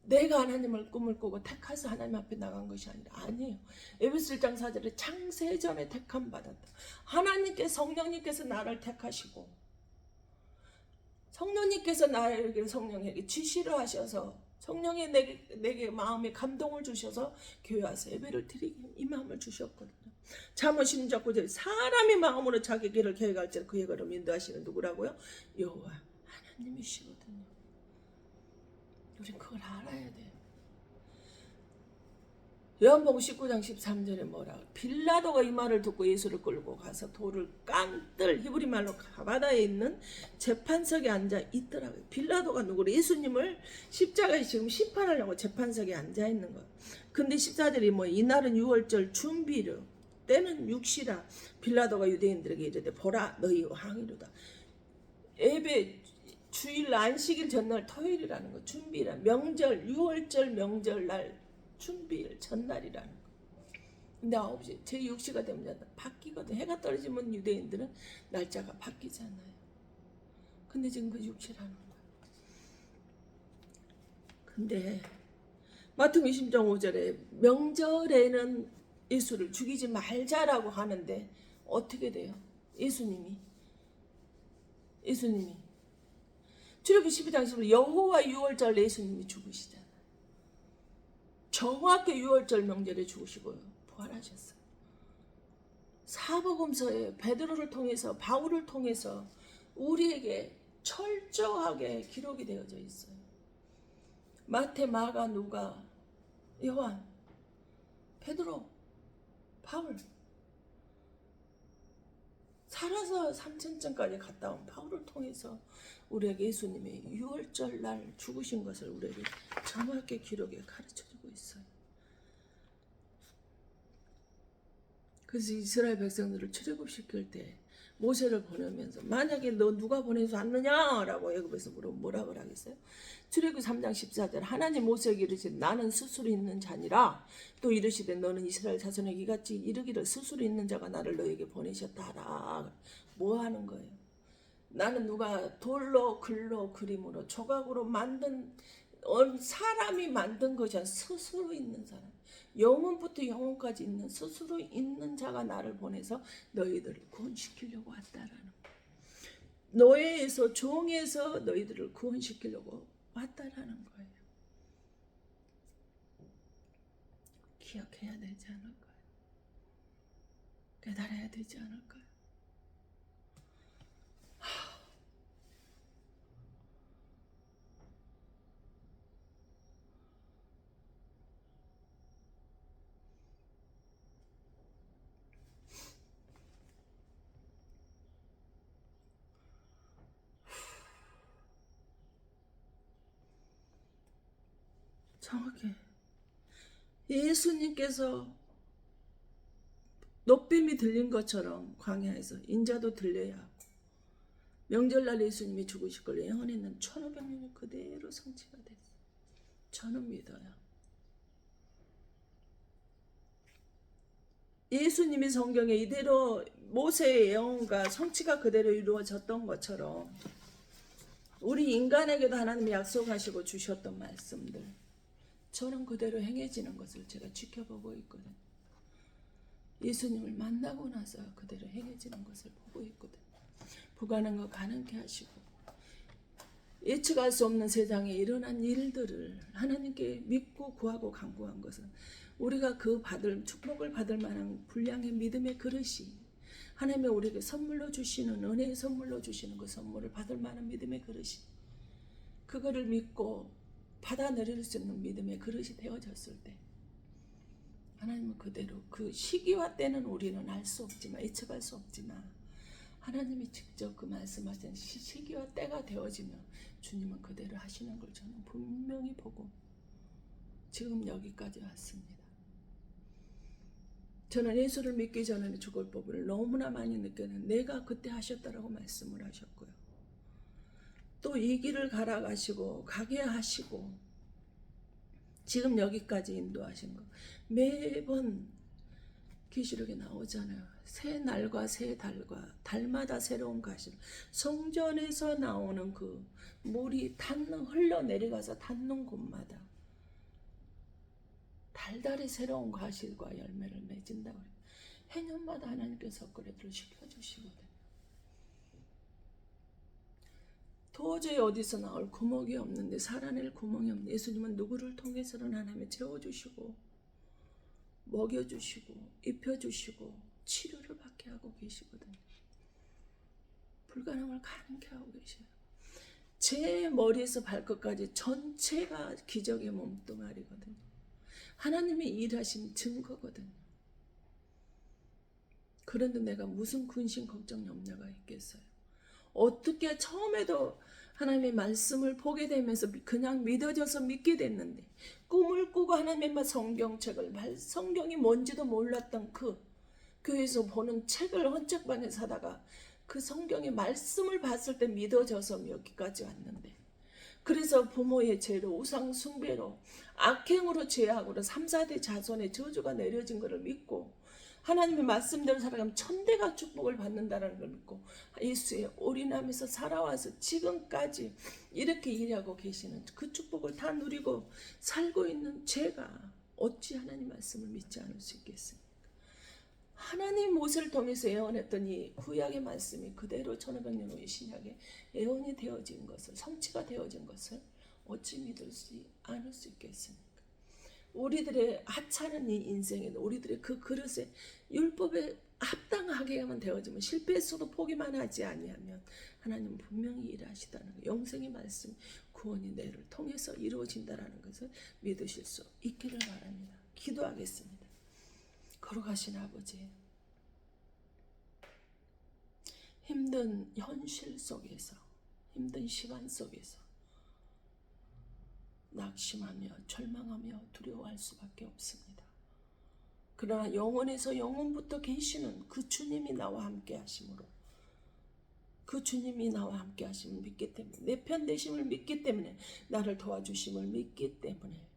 내가 하나님을 꿈을 꾸고 택해서 하나님 앞에 나간 것이 아니에요. 에베소 1장 4절에 창세전에 택함 받았다. 하나님께 성령님께서 나를 택하시고 성령님께서 나에게 성령에게 지시를 하셔서 성령이 내게 마음에 감동을 주셔서 교회 와서 예배를 드리기 이 마음을 주셨거든요. 잠언 16장 사람이 마음으로 자기 길을 계획할 때 그의 걸음 인도하시는 누구라고요? 여호와 하나님이시거든요. 우린 그걸 알아야 돼요. 요한복음 19장 13절에 뭐라? 빌라도가 이 말을 듣고 예수를 끌고 가서 돌을 깐뜰 히브리 말로 가바다에 있는 재판석에 앉아 있더라고요. 빌라도가 누구를? 예수님을 십자가에 지금 심판하려고 재판석에 앉아 있는 거예요. 근데 14절이 뭐 이날은 유월절 준비를 때는 육시라. 빌라도가 유대인들에게 이르되 보라 너희 왕이로다. 예배 주일 안식일 전날 토요일이라는 거 준비라. 명절 유월절 명절날 준비일 전날이라는 거. 근데 9시 제 6시가 되면 바뀌거든. 해가 떨어지면 유대인들은 날짜가 바뀌잖아요. 근데 지금 그 6시라는 거야. 근데 마태복음 20장 5절에 명절에는 예수를 죽이지 말자라고 하는데 어떻게 돼요? 예수님이 출애굽기 12장 10절 여호와 유월절 예수님이 죽으시잖아요. 정확히 유월절 명절에 죽으시고요. 부활하셨어요. 사복음서에 베드로를 통해서 바울을 통해서 우리에게 철저하게 기록이 되어져 있어요. 마태, 마가, 누가, 요한, 베드로, 바울 살아서 3000점까지 갔다 온 바울을 통해서 우리에게 예수님이 유월절 날 죽으신 것을 우리에게 정확하게 기록에 가르쳐주고 있어요. 그래서 이스라엘 백성들을 출애굽시킬 때 모세를 보내면서 만약에 너 누가 보내서 왔느냐라고 애굽에서 물으면 뭐라고 하겠어요? 출애굽 3장 14절 하나님 모세에게 이르시되 나는 스스로 있는 자니라. 또 이르시되 너는 이스라엘 자손에게 이같이 이르기를 스스로 있는 자가 나를 너에게 보내셨다 하라. 뭐 하는 거예요? 나는 누가 돌로 글로 그림으로 조각으로 만든 사람이 만든 것이 아니라 스스로 있는 사람, 영혼부터 영혼까지 있는 스스로 있는 자가 나를 보내서 너희들을 구원시키려고 왔다라는 거예요. 노예에서 종에서 너희들을 구원시키려고 왔다라는 거예요. 기억해야 되지 않을까요? 깨달아야 되지 않을까요? 정확해. 예수님께서 노뱀이 들린 것처럼 광야에서 인자도 들려야 하고, 명절날 예수님이 죽으실 걸 예언했는 1500년이 그대로 성취가 됐어. 저는 믿어요. 예수님이 성경에 이대로 모세의 예언과 성취가 그대로 이루어졌던 것처럼 우리 인간에게도 하나님이 약속하시고 주셨던 말씀들, 저는 그대로 행해지는 것을 제가 지켜보고 있거든. 예수님을 만나고 나서 그대로 행해지는 것을 보고 있거든. 불가능한 거 가능케 하시고, 예측할 수 없는 세상에 일어난 일들을 하나님께 믿고 구하고 간구한 것은 우리가 그 축복을 받을 만한 분량의 믿음의 그릇이, 하나님이 우리에게 선물로 주시는, 은혜의 선물로 주시는 그 선물을 받을 만한 믿음의 그릇이, 그거를 믿고 받아내릴 수 있는 믿음의 그릇이 되어졌을 때, 하나님은 그대로 그 시기와 때는 우리는 알 수 없지만, 예측할 수 없지만, 하나님이 직접 그 말씀하신 시기와 때가 되어지면 주님은 그대로 하시는 걸 저는 분명히 보고 지금 여기까지 왔습니다. 저는 예수를 믿기 전에는 죽을 법을 너무나 많이 느꼈는데, 내가 그때 하셨다라고 말씀을 하셨고요. 또 이 길을 가게 하시고 지금 여기까지 인도하신 거, 매번 계시록에 나오잖아요. 새 날과 새 달과 달마다 새로운 가시, 성전에서 나오는 그 물이 흘러내려가서 닿는 곳마다 달달이 새로운 과실과 열매를 맺은다고 해요. 해년마다 하나님께서 그래도 시켜주시거든요. 도저히 어디서 나올 구멍이 없는데, 살아낼 구멍이 없는데, 예수님은 누구를 통해서는 하나님이 채워주시고 먹여주시고 입혀주시고 치료를 받게 하고 계시거든요. 불가능을 가능케 하고 계셔요. 제 머리에서 발끝까지 전체가 기적의 몸뚱아리거든요. 하나님의 일하신 증거거든요. 그런데 내가 무슨 근심 걱정 염려가 있겠어요. 어떻게 처음에도 하나님의 말씀을 보게 되면서 그냥 믿어져서 믿게 됐는데, 꿈을 꾸고 하나님의 성경책을, 성경이 뭔지도 몰랐던 그 교회에서 보는 책을 헌책방에 사다가 그 성경의 말씀을 봤을 때 믿어져서 여기까지 왔는데, 그래서 부모의 죄로, 우상 숭배로, 악행으로, 죄악으로 3, 4대 자손의 저주가 내려진 것을 믿고 하나님의 말씀대로 살아가면 천대가 축복을 받는다는 걸 믿고 예수에 올인하면서 살아와서 지금까지 이렇게 일하고 계시는 그 축복을 다 누리고 살고 있는 제가 어찌 하나님 말씀을 믿지 않을 수 있겠습니까? 하나님 모세를 통해서 예언했던 이 구약의 말씀이 그대로 1500년 후의 신약에 예언이 되어진 것을, 성취가 되어진 것을 어찌 믿을 수 않을 수 있겠습니까? 우리들의 하찮은 이 인생에도 우리들의 그 그릇에 율법에 합당하게만 되어지면, 실패했어도 포기만 하지 아니하면 하나님은 분명히 일하시다는 것, 영생의 말씀, 구원이 내를 통해서 이루어진다는 것을 믿으실 수 있기를 바랍니다. 기도하겠습니다. 거룩하신 아버지, 힘든 현실 속에서, 힘든 시간 속에서 낙심하며 절망하며 두려워할 수밖에 없습니다. 그러나 영원에서 영원부터 계시는 그 주님이 나와 함께 하심으로, 그 주님이 나와 함께 하심을 믿기 때문에, 내 편 되심을 믿기 때문에, 나를 도와주심을 믿기 때문에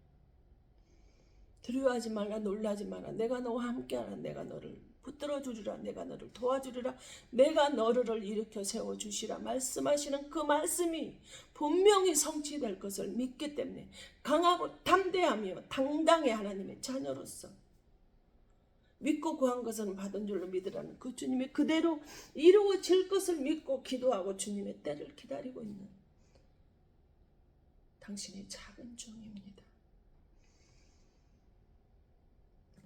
두려워하지 말라, 놀라지 마라. 내가 너와 함께하라. 내가 너를 붙들어 주리라. 내가 너를 도와주리라. 내가 너를 일으켜 세워주시라. 말씀하시는 그 말씀이 분명히 성취될 것을 믿기 때문에 강하고 담대하며 당당히 하나님의 자녀로서 믿고 구한 것은 받은 줄로 믿으라는 그 주님의 그대로 이루어질 것을 믿고 기도하고 주님의 때를 기다리고 있는 당신의 작은 종입니다.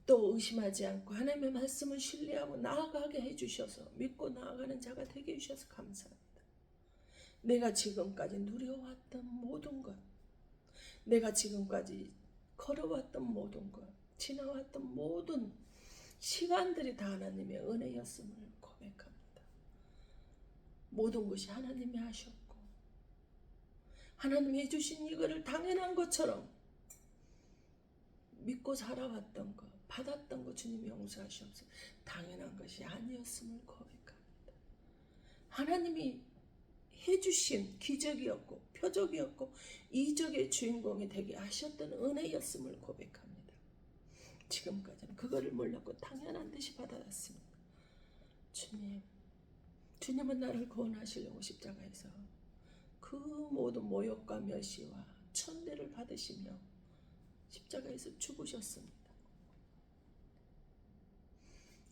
또 의심하지 않고 하나님의 말씀을 신뢰하고 나아가게 해주셔서 믿고 나아가는 자가 되게 해주셔서 감사합니다. 내가 지금까지 누려왔던 모든 것, 내가 지금까지 걸어왔던 모든 것, 지나왔던 모든 시간들이 다 하나님의 은혜였음을 고백합니다. 모든 것이 하나님이 하셨고 하나님이 해주신 이거를 당연한 것처럼 믿고 살아왔던 것, 받았던 것 주님 용서하시옵소서. 당연한 것이 아니었음을 고백합니다. 하나님이 해주신 기적이었고 표적이었고 이적의 주인공이 되게 하셨던 은혜였음을 고백합니다. 지금까지는 그거를 몰랐고 당연한 듯이 받아왔습니다. 주님은 나를 구원하시려고 십자가에서 그 모든 모욕과 멸시와 천대를 받으시며 십자가에서 죽으셨습니다.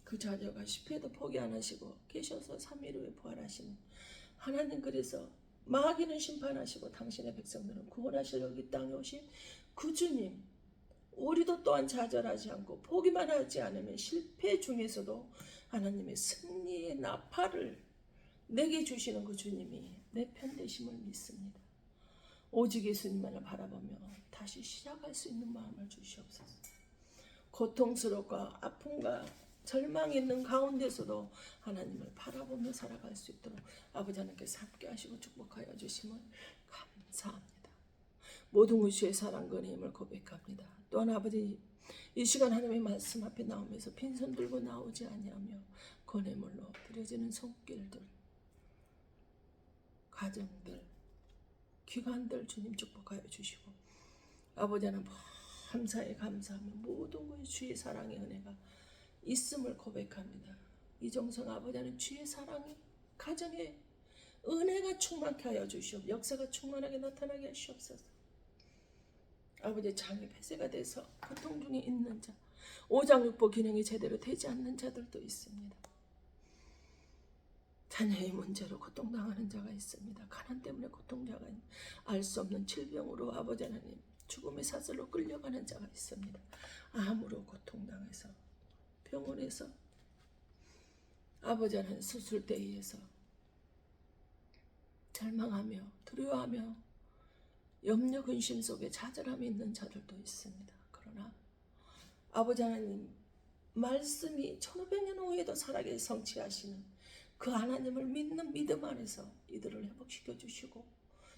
그 좌절과 실패도 포기 안 하시고 계셔서 3일 후에 부활하시는 하나님, 그래서 마귀는 심판하시고 당신의 백성들은 구원하시려고 이 땅에 오신 그 주님, 우리도 또한 좌절하지 않고 포기만 하지 않으면 실패 중에서도 하나님의 승리의 나팔을 내게 주시는 그 주님이 내 편 되심을 믿습니다. 오직 예수님만을 바라보며 다시 시작할 수 있는 마음을 주시옵소서. 고통스럽고 아픔과 절망이 있는 가운데서도 하나님을 바라보며 살아갈 수 있도록 아버지 하나님께서 함께 하시고 축복하여 주심을 감사합니다. 모든 우주의 사랑과 힘을 고백합니다. 또한 아버지, 이 시간 하나님의 말씀 앞에 나오면서 빈손 들고 나오지 아니하며 권해물로 드려지는 손길들, 가정들, 기관들 주님 축복하여 주시고, 아버지 하나님 감사에 감사하며 모든 것이 주의 사랑의 은혜가 있음을 고백합니다. 이정성 아버지 하나님 주의 사랑이 가정에 은혜가 충만케 하여 주시옵소서. 역사가 충만하게 나타나게 하시옵소서. 아버지, 장이 폐쇄가 돼서 고통 중에 있는 자, 오장육부 기능이 제대로 되지 않는 자들도 있습니다. 자녀의 문제로 고통당하는 자가 있습니다. 가난 때문에 고통자가 알 수 없는 질병으로 아버지 하나님 죽음의 사슬로 끌려가는 자가 있습니다. 암으로 고통당해서 병원에서 아버지 하나님 수술대에서 절망하며 두려워하며 염려 근심 속에 좌절함이 있는 자들도 있습니다. 그러나 아버지 하나님 말씀이 1500년 후에도 살아계 성취하시는 그 하나님을 믿는 믿음 안에서 이들을 회복시켜 주시고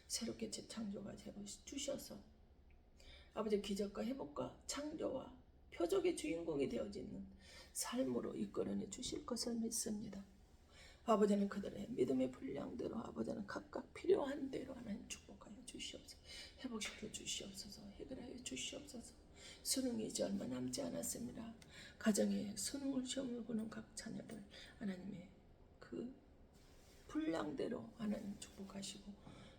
새롭게 재창조가 주셔서 아버지 기적과 회복과 창조와 표적의 주인공이 되어지는 삶으로 이끌어내 주실 것을 믿습니다. 아버지는 그들의 믿음의 분량대로 아버지는 각각 필요한 대로 하나님 축복하여 주시옵소서. 회복시켜 주시옵소서. 해결하여 주시옵소서. 수능이 이제 얼마 남지 않았습니다. 가정에 수능을 시험을 보는 각 자녀들 하나님의 그 분량대로 하나님 축복하시고,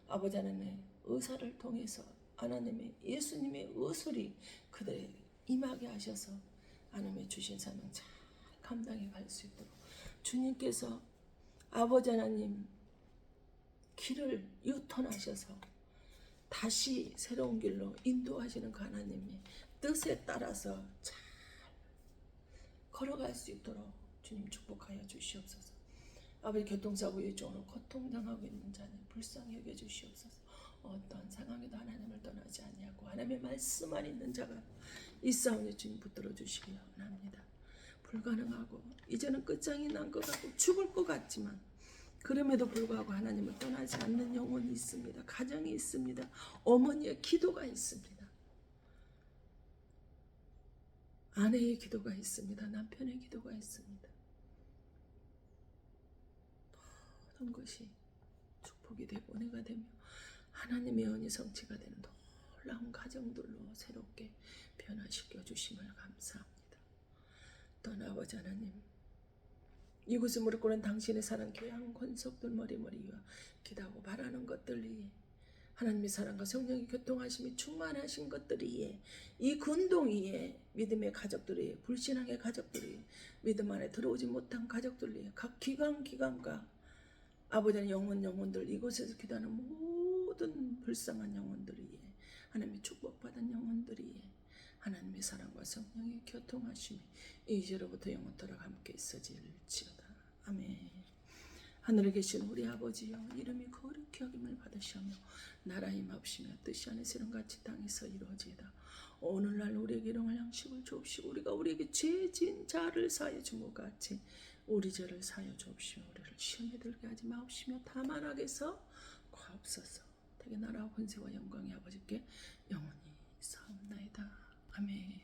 아버지 하나님의 의사를 통해서 하나님의 예수님의 의술이 그들에게 임하게 하셔서 하나님의 주신 사명 잘 감당해 갈 수 있도록 주님께서 아버지 하나님 길을 유턴하셔서 다시 새로운 길로 인도하시는 그 하나님의 뜻에 따라서 잘 걸어갈 수 있도록 주님 축복하여 주시옵소서. 아버지, 교통사고 위중으로 고통당하고 있는 자는 불쌍히 여겨 주시옵소서. 어떤 상황에도 하나님을 떠나지 아니하고 하나님의 말씀만 있는 자가 있사오니 주님 붙들어 주시기 원합니다. 불가능하고 이제는 끝장이 난 것 같고 죽을 것 같지만 그럼에도 불구하고 하나님을 떠나지 않는 영혼이 있습니다. 가정이 있습니다. 어머니의 기도가 있습니다. 아내의 기도가 있습니다. 남편의 기도가 있습니다. 모든 것이 축복이 되고 은혜가 되며 하나님의 언이 성취가 되는 놀라운 가정들로 새롭게 변화시켜 주심을 감사합니다. 또한 아버지 하나님, 이곳에 무릎 꿇은 당신의 사랑 교양 권속들 머리머리와 기도하고 바라는 것들이 하나님의 사랑과 성령의 교통하심이 충만하신 것들이 이 군동이에 믿음의 가족들이, 불신앙의 가족들이, 믿음 안에 들어오지 못한 가족들이, 각 기관과 아버지의 영혼들, 이곳에서 기도하는 모든 불쌍한 영혼들이, 하나님의 축복받은 영혼들이 하나님의 사랑과 성령의 교통하심이 이제로부터 영원토록 함께 있어질지어다. 아멘. 하늘에 계신 우리 아버지여, 이름이 거룩히 여김을 받으시며 나라 임하옵시며 뜻이 하늘에서 이룬같이 땅에서 이루어지이다. 오늘날 우리에게 일용할 양식을 주옵시고 우리가 우리에게 죄진 자를 사하여 준 것 같이 우리 죄를 사하여 주옵시며 우리를 시험에 들게 하지 마옵시며 다만 악에서 구하옵소서. 대개 나라와 권세와 영광이 아버지께 영원히 있사옵나이다. 아멘.